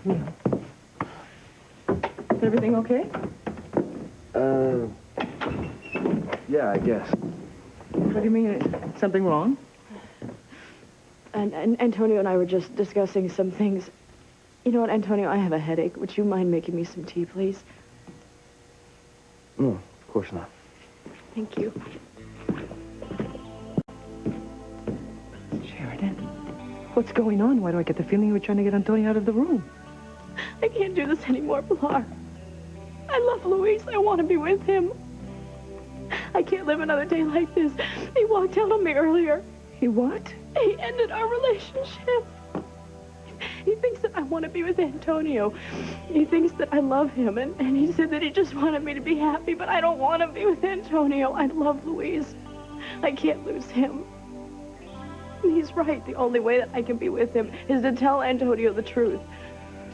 Yeah. Is everything okay? Yeah, I guess. What do you mean? Something wrong? And Antonio and I were just discussing some things. You know what, Antonio? I have a headache. Would you mind making me some tea, please? No, of course not. Thank you. Sheridan, what's going on? Why do I get the feeling you were trying to get Antonio out of the room? I can't do this anymore, Pilar. I love Luis. I want to be with him. I can't live another day like this. He walked out on me earlier. He what? He ended our relationship. He thinks that I want to be with Antonio. He thinks that I love him, and he said that he just wanted me to be happy, but I don't want to be with Antonio. I love Luis. I can't lose him. And he's right. The only way that I can be with him is to tell Antonio the truth.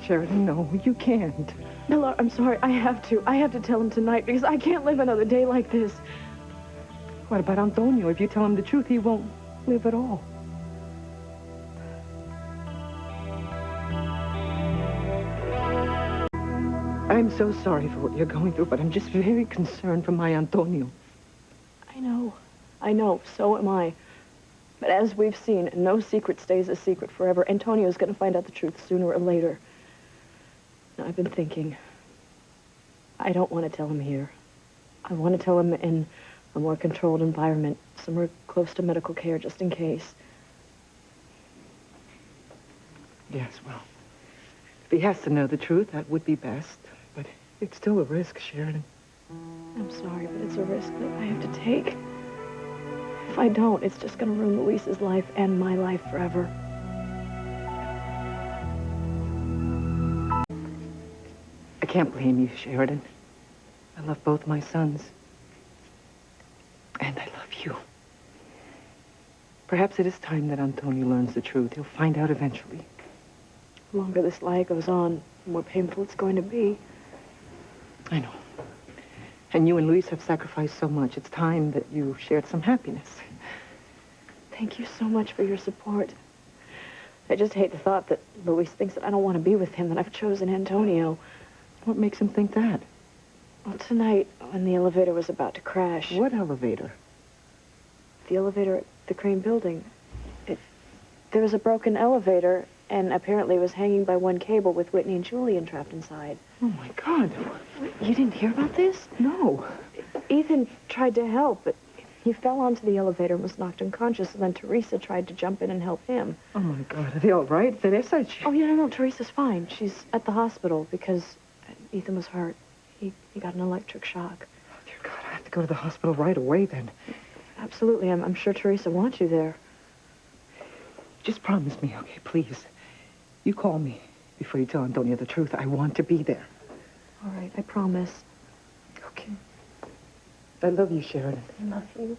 Sheridan, no, you can't. Pilar, I'm sorry. I have to. I have to tell him tonight because I can't live another day like this. What about Antonio? If you tell him the truth, he won't live at all. I'm so sorry for what you're going through, but I'm just very concerned for my Antonio. I know. So am I. But as we've seen, no secret stays a secret forever. Antonio's going to find out the truth sooner or later. Now, I've been thinking. I don't want to tell him here. I want to tell him in a more controlled environment, somewhere close to medical care, just in case. Yes, well, if he has to know the truth, that would be best. But it's still a risk, Sheridan. I'm sorry, but it's a risk that I have to take. If I don't, it's just going to ruin Luis's life and my life forever. I can't blame you, Sheridan. I love both my sons. And I love you. Perhaps it is time that Antonio learns the truth. He'll find out eventually. The longer this lie goes on, the more painful it's going to be. I know. And you and Luis have sacrificed so much. It's time that you shared some happiness. Thank you so much for your support. I just hate the thought that Luis thinks that I don't want to be with him, that I've chosen Antonio. What makes him think that? Well, tonight, when the elevator was about to crash... What elevator? The elevator at the Crane building. There was a broken elevator, and apparently it was hanging by one cable with Whitney and Julian trapped inside. Oh, my God. You didn't hear about this? No. Ethan tried to help, but he fell onto the elevator and was knocked unconscious, and then Teresa tried to jump in and help him. Oh, my God. Are they all right? Teresa? Oh, yeah, no, Teresa's fine. She's at the hospital because Ethan was hurt. He got an electric shock. Oh, dear God, I have to go to the hospital right away, then. Absolutely. I'm sure Teresa wants you there. Just promise me, okay, please. You call me before you tell Antonio the truth. I want to be there. All right, I promise. Okay. I love you, Sheridan. I love you.